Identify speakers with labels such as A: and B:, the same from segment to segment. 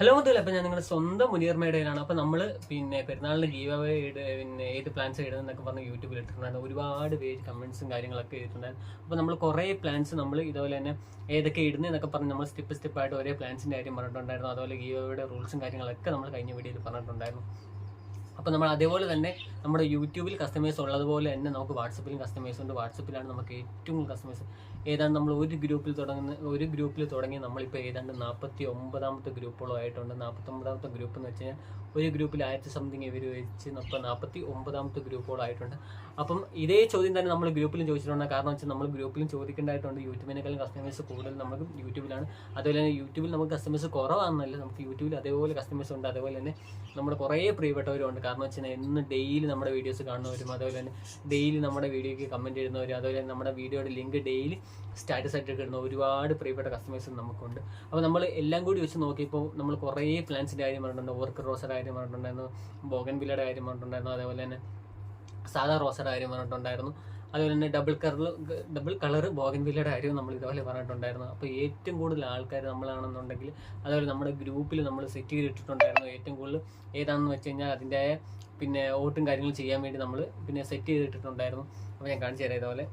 A: Hello മുതൽ അപ്പം ഞാൻ നിങ്ങളുടെ സ്വന്തം മുനീർ മേടയിലാണ്. അപ്പം നമ്മൾ പെരുന്നാളിന് ഗീവ് അവേ ഏത് പ്ലാൻസ് ഇടുന്നതൊക്കെ പറഞ്ഞ് യൂട്യൂബിൽ ഇട്ടിട്ടുണ്ടായിരുന്നു. ഒരുപാട് പേര് കമൻസും കാര്യങ്ങളൊക്കെ ചെയ്തിട്ടുണ്ടായിരുന്നു. അപ്പോൾ നമ്മൾ കുറേ പ്ലാൻസ് നമ്മൾ ഇതുപോലെ തന്നെ ഏതൊക്കെ ഇടുന്നതെന്നൊക്കെ പറഞ്ഞ് നമ്മൾ സ്റ്റെപ്പായിട്ട് ഒരേ പ്ലാൻസിൻ്റെ കാര്യം പറഞ്ഞിട്ടുണ്ടായിരുന്നു. അതുപോലെ ഗീവ് അവേയുടെ റൂൾസും കാര്യങ്ങളൊക്കെ നമ്മൾ കഴിഞ്ഞ വീഡിയോയിൽ പറഞ്ഞിട്ടുണ്ടായിരുന്നു. അപ്പോൾ നമ്മൾ അതേപോലെ തന്നെ നമ്മുടെ യൂട്യൂബിൽ കസ്റ്റമേഴ്സ് ഉള്ളതുപോലെ തന്നെ നമുക്ക് വാട്സപ്പിലും കസ്റ്റമേഴ്സ് ഉണ്ട്. വാട്സപ്പിലാണ് നമുക്ക് ഏറ്റവും കൂടുതൽ കസ്റ്റമേഴ്സ്. ഏതാണ്ട് നമ്മൾ ഒരു ഗ്രൂപ്പിൽ തുടങ്ങി നമ്മളിപ്പോൾ ഏതാണ്ട് 49ാമത്തെ ഗ്രൂപ്പുകളും ആയിട്ടുണ്ട്. 49ാമത്തെ ഗ്രൂപ്പ് എന്ന് വെച്ച് കഴിഞ്ഞാൽ ഒരു ഗ്രൂപ്പിൽ 1000 സംതിങ് ഇവർ വെച്ച് ഇപ്പോൾ 49ാമത്തെ ഗ്രൂപ്പുകളും ആയിട്ടുണ്ട്. അപ്പം ഇതേ ചോദ്യം തന്നെ നമ്മൾ ഗ്രൂപ്പിലും ചോദിച്ചിട്ടുണ്ട്. കാരണം വെച്ചാൽ നമ്മൾ ഗ്രൂപ്പിലും ചോദിക്കേണ്ടതായിട്ടുണ്ട്. യൂട്യൂബിനേക്കാളും കസ്റ്റമേഴ്സ് കൂടുതൽ നമുക്ക് യൂട്യൂബിലാണ്. അതുപോലെ തന്നെ യൂട്യൂബിൽ നമുക്ക് കസ്റ്റമേഴ്സ് കുറവാണെന്നല്ല, നമുക്ക് യൂട്യൂബിൽ അതേപോലെ കസ്റ്റമേഴ്സ് ഉണ്ട്. അതുപോലെ തന്നെ നമ്മുടെ കുറേ പ്രിയപ്പെട്ടവരുണ്ട്. കാരണം വെച്ചാൽ ഇന്ന് ഡെയിലി നമ്മുടെ വീഡിയോസ് കാണുന്നവരും, അതുപോലെ തന്നെ ഡെയിലി നമ്മുടെ വീഡിയോയ്ക്ക് കമൻറ്റ് ചെയ്യുന്നവരും, അതുപോലെ തന്നെ നമ്മുടെ വീഡിയോയുടെ ലിങ്ക് ഡെയിലി സ്റ്റാറ്റസ് ആയിട്ട് ഇടുന്ന ഒരുപാട് പ്രിയപ്പെട്ട കസ്റ്റമേഴ്സും നമുക്കുണ്ട്. അപ്പോൾ നമ്മൾ എല്ലാം കൂടി വെച്ച് നോക്കിയപ്പോൾ നമ്മൾ കുറേ പ്ലാൻസിൻ്റെ കാര്യം പറഞ്ഞിട്ടുണ്ട്. ഓർക്കിഡ് റോസയുടെ കാര്യം പറഞ്ഞിട്ടുണ്ടായിരുന്നു, ബോഗൻവില്ലയുടെ കാര്യം പറഞ്ഞിട്ടുണ്ടായിരുന്നു, അതേപോലെ തന്നെ സാധാ റോസയുടെ കാര്യം പറഞ്ഞിട്ടുണ്ടായിരുന്നു, അതുപോലെ തന്നെ ഡബിൾ കളർ ബോഗൻവില്ലയുടെ കാര്യവും നമ്മൾ ഇതുപോലെ പറഞ്ഞിട്ടുണ്ടായിരുന്നു. അപ്പോൾ ഏറ്റവും കൂടുതൽ ആൾക്കാർ നമ്മളാണെന്നുണ്ടെങ്കിൽ, അതുപോലെ നമ്മുടെ ഗ്രൂപ്പിൽ നമ്മൾ സെറ്റ് ചെയ്തിട്ടുണ്ടായിരുന്നു. ഏറ്റവും കൂടുതൽ ഏതാണെന്ന് വെച്ച് കഴിഞ്ഞാൽ അതിൻ്റെ വോട്ടും കാര്യങ്ങളും ചെയ്യാൻ വേണ്ടി നമ്മൾ സെറ്റ് ചെയ്തിട്ടുണ്ടായിരുന്നു. അപ്പോൾ ഞാൻ കാണിച്ചു തരാം ഇതുപോലെ.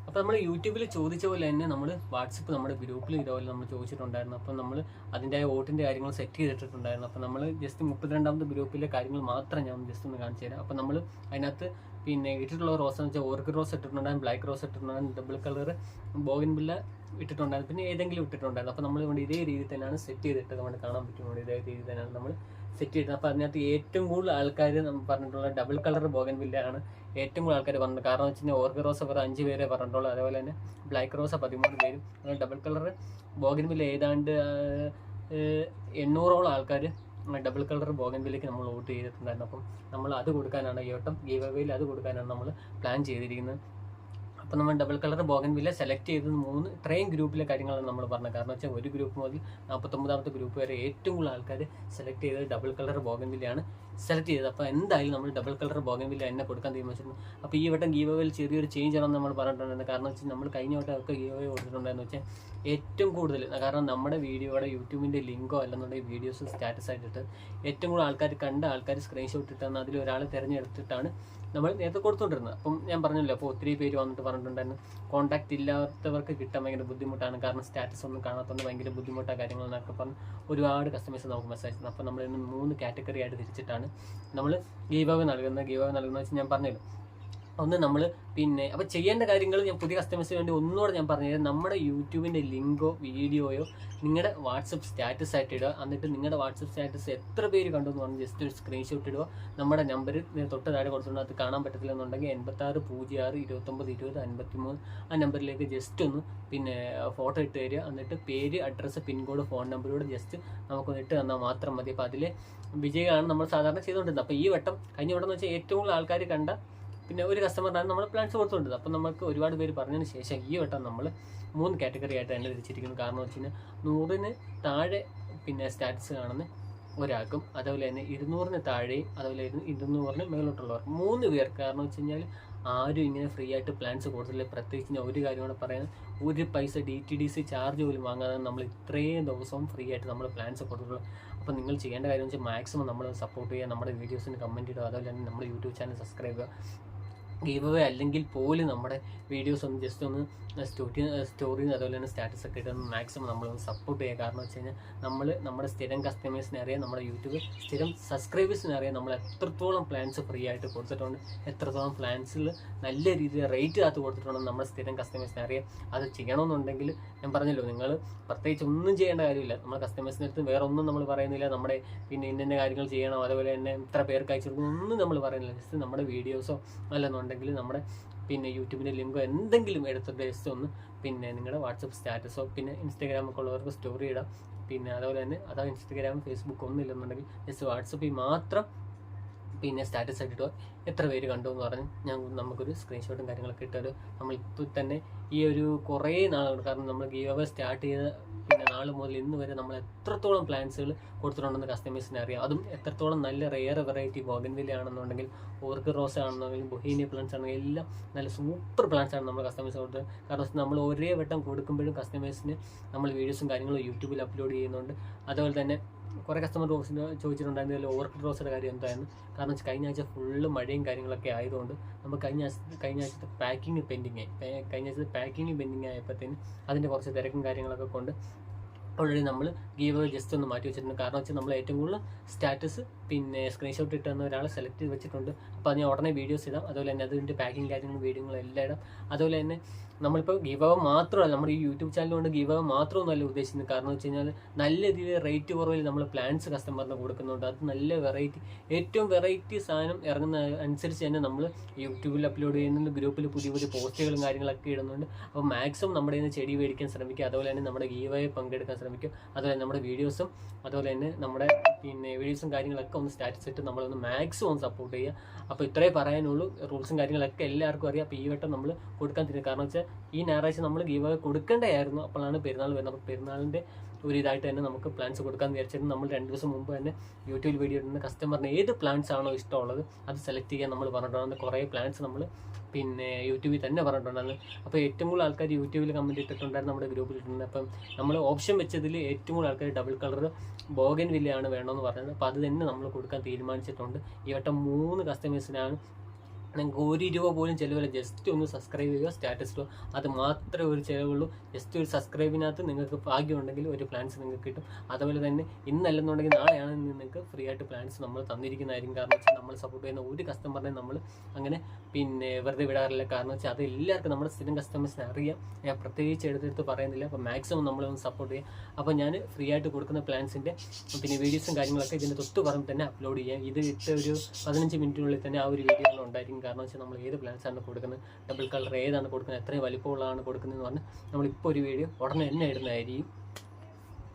A: അപ്പോൾ നമ്മൾ യൂട്യൂബിൽ ചോദിച്ച പോലെ തന്നെ നമ്മൾ വാട്സപ്പ് നമ്മുടെ ഗ്രൂപ്പിൽ ഇതുപോലെ നമ്മൾ ചോദിച്ചിട്ടുണ്ടായിരുന്നു. അപ്പം നമ്മൾ അതിൻ്റെ വോട്ടിൻ്റെ കാര്യങ്ങൾ സെറ്റ് ചെയ്തിട്ടുണ്ടായിരുന്നു. അപ്പോൾ നമ്മൾ ജസ്റ്റ് 32ാമത്തെ ഗ്രൂപ്പിലെ കാര്യങ്ങൾ മാത്രം ഞാൻ ജസ്റ്റ് ഒന്ന് കാണിച്ചു തരാം. അപ്പോൾ നമ്മൾ അതിനകത്ത് ഇട്ടിട്ടുള്ള റോസ് എന്ന് വെച്ചാൽ ഓർക്കിഡ് റോസ് ഇട്ടിട്ടുണ്ടായിരുന്നു, ബ്ലാക്ക് റോസ് ഇട്ടിട്ടുണ്ടായിരുന്നു, ഡബിൾ കളർ ബോഗൻവില്ല ഇട്ടിട്ടുണ്ടായിരുന്നു, പിന്നെ ഏതെങ്കിലും ഇട്ടിട്ടുണ്ടായിരുന്നു. അപ്പോൾ നമ്മൾ ഇവിടെ ഇതേ രീതിയിൽ തന്നെയാണ് സെറ്റ് ചെയ്തിട്ട് നമ്മൾ കാണാൻ പറ്റുന്നുണ്ട്. ഇതേ രീതിയിൽ തന്നെയാണ് നമ്മൾ സെറ്റ് ചെയ്തത്. അപ്പോൾ അതിനകത്ത് ഏറ്റവും കൂടുതൽ ആൾക്കാർ നമ്മൾ പറഞ്ഞിട്ടുള്ള ഡബിൾ കളർ ബോഗൻവില്ല ആണ് ഏറ്റവും കൂടുതൽ ആൾക്കാർ പറഞ്ഞത്. കാരണം വെച്ച് കഴിഞ്ഞാൽ ഓർക്കിഡ് റോസ് അവർ 5 പേരെ പറഞ്ഞിട്ടുള്ളൂ, അതേപോലെ തന്നെ ബ്ലാക്ക് റോസ് 13 പേരും, ഡബിൾ കളർ ബോഗൻവില്ല ഏതാണ്ട് 800ഓളം ആൾക്കാർ ഡബിൾ കളർ ബോഗൻവില്ലയ്ക്ക് നമ്മൾ വോട്ട് ചെയ്തിട്ടുണ്ടായിരുന്നു. അപ്പം നമ്മൾ അത് കൊടുക്കാനാണ് ഈ വട്ടം ഗീവ് അവേയിൽ അത് കൊടുക്കാനാണ് നമ്മൾ പ്ലാൻ ചെയ്തിരിക്കുന്നത്. അപ്പോൾ നമ്മൾ ഡബിൾ കളർ ബോഗൻവില്ല സെലക്ട് ചെയ്തത് 3 ഇത്രയും ഗ്രൂപ്പിലെ കാര്യങ്ങളാണ് നമ്മൾ പറഞ്ഞത്. കാരണം വെച്ചാൽ ഒരു ഗ്രൂപ്പ് മുതൽ 49ാമത്തെ ഗ്രൂപ്പ് വരെ ഏറ്റവും കൂടുതൽ ആൾക്കാർ സെലക്ട് ചെയ്തത് ഡബിൾ കളർ ബോഗൻവില്ലയാണ് സെലക്ട് ചെയ്തത്. അപ്പോൾ എന്തായാലും നമ്മൾ ഡബിൾ കളർ ബോഗൻവില്ല എന്നെ കൊടുക്കാൻ തീരുമാനിച്ചിരുന്നു. അപ്പോൾ ഈ വട്ടം ഗീവ് അവേയിൽ ചെറിയൊരു ചേഞ്ച് ആണെന്ന് നമ്മൾ പറഞ്ഞിട്ടുണ്ടായിരുന്നു. കാരണം വെച്ചാൽ നമ്മൾ കഴിഞ്ഞ വട്ടമൊക്കെ ഗീവ് അവേ കൊടുത്തിട്ടുണ്ടായിരുന്നു വെച്ചാൽ ഏറ്റവും കൂടുതൽ, കാരണം നമ്മുടെ വീഡിയോയുടെ യൂട്യൂബിൻ്റെ ലിങ്കോ അല്ലെന്നുണ്ടെങ്കിൽ വീഡിയോസ് സ്റ്റാറ്റസ് ആയിട്ടിട്ട് ഏറ്റവും കൂടുതൽ ആൾക്കാർ സ്ക്രീൻഷോട്ട് ഇട്ടാണ് അതിലൊരാളെ തിരഞ്ഞെടുത്തിട്ടാണ് നമ്മൾ നേരത്തെ കൊടുത്തുകൊണ്ടിരുന്നത്. അപ്പം ഞാൻ പറഞ്ഞല്ലോ, അപ്പോൾ ഒത്തിരി പേര് വന്നിട്ട് പറഞ്ഞിട്ടുണ്ടായിരുന്നു കോൺടാക്റ്റ് ഇല്ലാത്തവർക്ക് കിട്ടാൻ ഭയങ്കര ബുദ്ധിമുട്ടാണ്, കാരണം സ്റ്റാറ്റസ് ഒന്നും കാണാത്തതുകൊണ്ട് ഭയങ്കര ബുദ്ധിമുട്ടാണ് കാര്യങ്ങൾ എന്നൊക്കെ പറഞ്ഞ് ഒരുപാട് കസ്റ്റമേഴ്സ് നമുക്ക് മെസ്സേജ് തന്നു. അപ്പോൾ നമ്മൾ ഇന്ന് 3 കാറ്റഗറി ആയിട്ട് തിരിച്ചിട്ടാണ് നമ്മൾ ഗീവ് അവേ നൽകുന്നത് വെച്ച് ഞാൻ പറഞ്ഞല്ലോ. ഒന്ന് നമ്മൾ അപ്പോൾ ചെയ്യേണ്ട കാര്യങ്ങൾ ഞാൻ പുതിയ കസ്റ്റമേഴ്സിന് വേണ്ടി ഒന്നുകൂടെ ഞാൻ പറഞ്ഞുതരാം. നമ്മുടെ യൂട്യൂബിൻ്റെ ലിങ്കോ വീഡിയോയോ നിങ്ങളുടെ വാട്സപ്പ് സ്റ്റാറ്റസ് ആയിട്ട് ഇടുക. എന്നിട്ട് നിങ്ങളുടെ വാട്സപ്പ് സ്റ്റാറ്റസ് എത്ര പേര് കണ്ടു എന്ന് പറഞ്ഞ് ജസ്റ്റ് ഒരു സ്ക്രീൻഷോട്ട് ഇടുക. നമ്മുടെ നമ്പർ തൊട്ട് താഴെ കൊടുത്തിട്ടുണ്ട്. അത് കാണാൻ പറ്റത്തില്ല എന്നുണ്ടെങ്കിൽ 8606292053 ആ നമ്പറിലേക്ക് ജസ്റ്റ് ഒന്ന് ഫോട്ടോ ഇട്ട് തരിക. എന്നിട്ട് പേര്, അഡ്രസ്സ്, പിൻകോഡ്, ഫോൺ നമ്പറോട് ജസ്റ്റ് നമുക്കൊന്ന് ഇട്ട് തന്നാൽ മാത്രം മതി. അപ്പോൾ അതിലെ വിജയമാണ് നമ്മൾ സാധാരണ ചെയ്തുകൊണ്ടിരുന്നത്. അപ്പോൾ ഈ വട്ടം കഴിഞ്ഞ വട്ടം എന്ന് വെച്ചാൽ ഏറ്റവും കൂടുതൽ ആൾക്കാർ കണ്ട ഒരു കസ്റ്റമറിനാണ് നമ്മൾ പ്ലാൻസ് കൊടുത്തുകൊണ്ടത്. അപ്പം നമുക്ക് ഒരുപാട് പേര് പറഞ്ഞതിന് ശേഷം ഈ വട്ടം നമ്മൾ 3 കാറ്റഗറി ആയിട്ട് തന്നെ തിരിച്ചിരിക്കുന്നു. കാരണം വെച്ച് കഴിഞ്ഞാൽ 100-ന് താഴെ സ്റ്റാറ്റസ് കാണുന്ന ഒരാൾക്കും, അതുപോലെ തന്നെ 200-ന് താഴെയും, അതുപോലെ 200-ന് മേലോട്ടുള്ളവർ 3 പേർക്ക്. കാരണം വെച്ച് കഴിഞ്ഞാൽ ആരും ഇങ്ങനെ ഫ്രീ ആയിട്ട് പ്ലാൻസ് കൊടുത്തില്ല. പ്രത്യേകിച്ച് ഞാൻ ഒരു കാര്യമാണ് പറയുന്നത്, ഒരു പൈസ DTDC ചാർജ് പോലും വാങ്ങാതെ നമ്മൾ ഇത്രയും ദിവസവും ഫ്രീ ആയിട്ട് നമ്മൾ പ്ലാൻസ് കൊടുത്തിട്ടുള്ളൂ. അപ്പോൾ നിങ്ങൾ ചെയ്യേണ്ട കാര്യം എന്ന് വെച്ചാൽ മാക്സിമം നമ്മൾ സപ്പോർട്ട് ചെയ്യുക, നമ്മുടെ വീഡിയോസിന് കമൻറ്റ് ഇടുക, അതുപോലെ തന്നെ നമ്മുടെ യൂട്യൂബ് ചാനൽ സബ്സ്ക്രൈബ് ചെയ്യുക. ഗീവ് അവേ അല്ലെങ്കിൽ പോലും നമ്മുടെ വീഡിയോസ് ഒന്ന് ജസ്റ്റ് ഒന്ന് സ്റ്റോറി അതുപോലെ തന്നെ സ്റ്റാറ്റസ് ഒക്കെ ഇട്ട് മാക്സിമം നമ്മളൊന്ന് സപ്പോർട്ട് ചെയ്യുക. കാരണം വെച്ച് കഴിഞ്ഞാൽ നമ്മുടെ സ്ഥിരം കസ്റ്റമേഴ്സിനെ അറിയാം, നമ്മുടെ യൂട്യൂബ് സ്ഥിരം സബ്സ്ക്രൈബേഴ്സിനെ അറിയാം നമ്മൾ എത്രത്തോളം പ്ലാൻസ് ഫ്രീ ആയിട്ട് കൊടുത്തിട്ടുണ്ട്, എത്രത്തോളം പ്ലാൻസിൽ നല്ല രീതിയിൽ റേറ്റ് കാത്ത് കൊടുത്തിട്ടുണ്ടെന്ന് നമ്മുടെ സ്ഥിരം കസ്റ്റമേഴ്സിനെ അറിയാം. അത് ചെയ്യണമെന്നുണ്ടെങ്കിൽ ഞാൻ പറഞ്ഞല്ലോ, നിങ്ങൾ പ്രത്യേകിച്ച് ഒന്നും ചെയ്യേണ്ട കാര്യമില്ല. നമ്മുടെ കസ്റ്റമേഴ്സിൻ്റെ അടുത്ത് വേറെ ഒന്നും നമ്മൾ പറയുന്നില്ല. നമ്മുടെ ഇന്ന കാര്യങ്ങൾ ചെയ്യണം, അതുപോലെ തന്നെ ഇത്ര പേർക്ക് അയച്ചു കൊടുക്കണം ഒന്നും നമ്മൾ പറയുന്നില്ല. ജസ്റ്റ് നമ്മുടെ വീഡിയോസോ അല്ലെന്നുണ്ടെങ്കിൽ നമ്മുടെ യൂട്യൂബിൻ്റെ ലിങ്കോ എന്തെങ്കിലും എടുത്തിട്ട് ജസ്റ്റ് ഒന്ന് നിങ്ങളുടെ വാട്സപ്പ് സ്റ്റാറ്റസോ ഇൻസ്റ്റാഗ്രാമൊക്കെ ഉള്ളവർക്ക് സ്റ്റോറി ഇടാം. അതുപോലെ തന്നെ അതാ ഇൻസ്റ്റാഗ്രാം, ഫേസ്ബുക്ക് ഒന്നും ഇല്ലെന്നുണ്ടെങ്കിൽ ജസ്റ്റ് വാട്സപ്പിൽ മാത്രം സ്റ്റാറ്റസ് ആയിട്ട് ഇടുക. എത്ര പേര് കണ്ടു എന്ന് പറഞ്ഞ് നമുക്കൊരു സ്ക്രീൻഷോട്ടും കാര്യങ്ങളൊക്കെ ഇട്ടാൽ നമ്മളിപ്പോൾ തന്നെ ഈ ഒരു കുറേ നാളുകൾ, കാരണം നമ്മൾ ഗീവ് അവേ സ്റ്റാർട്ട് ചെയ്ത നാൾ മുതൽ ഇന്ന് വരെ നമ്മൾ എത്രത്തോളം പ്ലാന്റ്സുകൾ കൊടുത്തിട്ടുണ്ടെന്ന് കസ്റ്റമേഴ്സിന് അറിയാം. അതും എത്രത്തോളം നല്ല റെയർ വെറൈറ്റി ബോഗൻവില്ല ആണെന്നുണ്ടെങ്കിൽ, ഓർക്കിഡ് റോസ് ആണെന്നുണ്ടെങ്കിൽ, ബൊഹീനിയ പ്ലാന്റ്സ് ആണെങ്കിലും എല്ലാം നല്ല സൂപ്പർ പ്ലാന്റ്സ് ആണ് നമ്മൾ കസ്റ്റമേഴ്സ് കൊടുത്തത്. കാരണം നമ്മൾ ഒരേ വട്ടം കൊടുക്കുമ്പോഴും കസ്റ്റമേഴ്സിന് നമ്മൾ വീഡിയോസും കാര്യങ്ങളും യൂട്യൂബിൽ അപ്ലോഡ് ചെയ്യുന്നുണ്ട്. അതുപോലെ തന്നെ കുറേ കസ്റ്റമർ റോസിന് ചോദിച്ചിട്ടുണ്ടായിരുന്നില്ല ഓർക്കിഡ് റോസിൻ്റെ കാര്യം എന്തായിരുന്നു. കാരണം വെച്ചാൽ കഴിഞ്ഞ ആഴ്ച ഫുള്ള് മഴയും കാര്യങ്ങളൊക്കെ ആയതുകൊണ്ട് നമ്മൾ കഴിഞ്ഞ ആഴ്ചത്തെ പാക്കിങ് പെൻഡിങ് ആയപ്പോഴത്തേന് അതിൻ്റെ കുറച്ച് തിരക്കും കാര്യങ്ങളൊക്കെ കൊണ്ട് ഓൾറെഡി നമ്മൾ ഗീവ് ജസ്റ്റ് ഒന്ന് മാറ്റി വെച്ചിട്ടുണ്ട്. കാരണം വെച്ചാൽ നമ്മൾ ഏറ്റവും കൂടുതൽ സ്റ്റാറ്റസ് പിന്നെ സ്ക്രീൻഷോട്ട് ഇട്ടുന്ന ഒരാളെ സെലക്ട് ചെയ്ത് വെച്ചിട്ടുണ്ട്. അപ്പോൾ അത് ഞാൻ ഉടനെ വീഡിയോസ് ഇടാം. അതുപോലെ തന്നെ അതിൻ്റെ പാക്കിങ് കാര്യങ്ങളും വീഡിയോകളും എല്ലാം ഇടാം. അതുപോലെ തന്നെ നമ്മളിപ്പോൾ ഗീവ് മാത്രമല്ല, നമ്മുടെ ഈ യൂട്യൂബ് ചാനൽ കൊണ്ട് ഗീവ് മാത്രമൊന്നുമല്ല ഉദ്ദേശിക്കുന്നത്. കാരണം വെച്ച് കഴിഞ്ഞാൽ നല്ല രീതിയിൽ റേറ്റ് കുറവിൽ നമ്മൾ പ്ലാന്റ്സ് കസ്റ്റമറിന് കൊടുക്കുന്നുണ്ട്. അത് നല്ല ഏറ്റവും വെറൈറ്റി സാധനം ഇറങ്ങുന്ന അനുസരിച്ച് തന്നെ നമ്മൾ യൂട്യൂബിൽ അപ്ലോഡ് ചെയ്യുന്നുണ്ട്. ഗ്രൂപ്പിൽ പുതിയ പുതിയ പോസ്റ്റുകളും കാര്യങ്ങളൊക്കെ ഇടുന്നുണ്ട്. അപ്പോൾ മാക്സിമം നമ്മുടെ നിന്ന് ചെടി മേടിക്കാൻ ശ്രമിക്കുക. അതുപോലെ തന്നെ നമ്മുടെ ഗീവ് പങ്കെടുക്കാൻ ശ്രമിക്കുക. അതുപോലെ നമ്മുടെ വീഡിയോസും അതുപോലെ തന്നെ നമ്മുടെ വീഡിയോസും കാര്യങ്ങളൊക്കെ ഒന്ന് സ്റ്റാറ്റസ് ഇട്ട് നമ്മളൊന്ന് മാക്സിമം ഒന്ന് സപ്പോർട്ട് ചെയ്യുക. അപ്പോൾ ഇത്രേ പറയാനുള്ളൂ. റൂൾസും കാര്യങ്ങളൊക്കെ എല്ലാവർക്കും അറിയാം. അപ്പോൾ ഈ വട്ടം നമ്മൾ കൊടുക്കാൻ തരും. കാരണം വെച്ചാൽ ഈ ഞായറാഴ്ച നമ്മൾ ഗീവ് കൊടുക്കേണ്ടതായിരുന്നു. അപ്പോഴാണ് പെരുന്നാൾ വരുന്നത്. അപ്പോൾ പെരുന്നാളിൻ്റെ ഒരു ഇതായിട്ട് തന്നെ നമുക്ക് പ്ലാന്റ്സ് കൊടുക്കാൻ വിചാരിച്ചിരുന്നു. നമ്മൾ 2 ദിവസം മുമ്പ് തന്നെ യൂട്യൂബിൽ വീഡിയോ ഇടുന്ന കസ്റ്റമറിന് ഏത് പ്ലാന്റ്സ് ആണോ ഇഷ്ടമുള്ളത് അത് സെലക്ട് ചെയ്യാൻ നമ്മൾ പറഞ്ഞിട്ടുണ്ടായിരുന്നു. കുറേ പ്ലാന്റ്സ് നമ്മൾ യൂട്യൂബിൽ തന്നെ പറഞ്ഞിട്ടുണ്ടായിരുന്നു. അപ്പോൾ ഏറ്റവും കൂടുതൽ ആൾക്കാർ യൂട്യൂബിൽ കമൻറ്റ് ഇട്ടിട്ടുണ്ടായിരുന്നു, നമ്മുടെ ഗ്രൂപ്പിൽ ഇട്ടിട്ടുണ്ട്. അപ്പം നമ്മൾ ഓപ്ഷൻ വെച്ചതിൽ ഏറ്റവും കൂടുതൽ ആൾക്കാർ ഡബിൾ കളർ ബോഗൻവില്ലയാണ് വേണമെന്ന് പറഞ്ഞത്. അപ്പോൾ അത് തന്നെ നമ്മൾ കൊടുക്കാൻ തീരുമാനിച്ചിട്ടുണ്ട്. ഈ വട്ടം 3 കസ്റ്റമേഴ്സിനാണ്. നിങ്ങൾക്ക് 1 രൂപ പോലും ചിലവില്ല. ജസ്റ്റ് ഒന്ന് സബ്സ്ക്രൈബ് ചെയ്യുക, സ്റ്റാറ്റസ് ഇടുക. അത് മാത്രമേ ഒരു ചിലവുള്ളൂ. ജസ്റ്റ് ഒരു സബ്സ്ക്രൈബിനകത്ത് നിങ്ങൾക്ക് ഭാഗ്യമുണ്ടെങ്കിൽ ഒരു പ്ലാൻസ് നിങ്ങൾക്ക് കിട്ടും. അതുപോലെ തന്നെ ഇന്നല്ലെന്നുണ്ടെങ്കിൽ നാളെയാണ് നിങ്ങൾക്ക് ഫ്രീ ആയിട്ട് പ്ലാൻസ് നമ്മൾ തന്നിരിക്കുന്നതായിരിക്കും. കാരണം വെച്ചാൽ നമ്മൾ സപ്പോർട്ട് ചെയ്യുന്ന ഒരു കസ്റ്റമറിനെ നമ്മൾ അങ്ങനെ വെറുതെ വിടാറില്ല. കാരണം വെച്ചാൽ അത് എല്ലാവർക്കും നമ്മുടെ സ്ഥിരം കസ്റ്റമേഴ്സിനെ അറിയാം. ഞാൻ പ്രത്യേകിച്ച് എടുത്തെടുത്ത് പറയുന്നില്ല. അപ്പോൾ മാക്സിമം നമ്മളൊന്ന് സപ്പോർട്ട് ചെയ്യുക. അപ്പോൾ ഞാൻ ഫ്രീ ആയിട്ട് കൊടുക്കുന്ന പ്ലാൻസിൻ്റെ വീഡിയോസും കാര്യങ്ങളൊക്കെ ഇതിൻ്റെ തൊട്ട് പറഞ്ഞ് തന്നെ അപ്ലോഡ് ചെയ്യാം. ഇത് ഇട്ട് ഒരു 15 മിനിറ്റിനുള്ളിൽ തന്നെ ആ ഒരു വീഡിയോകൾ ഉണ്ടായിരിക്കും. കാരണം വെച്ചാൽ നമ്മൾ ഏത് പ്ലാന്റ്സാണ് കൊടുക്കുന്നത്, ഡബിൾ കളർ ഏതാണ് കൊടുക്കുന്നത്, എത്രയും വലിപ്പമുള്ളതാണ് കൊടുക്കുന്നതെന്ന് പറഞ്ഞാൽ നമ്മളിപ്പോൾ ഒരു വീഡിയോ ഉടനെ തന്നെ ഇടുന്നതായിരിക്കും.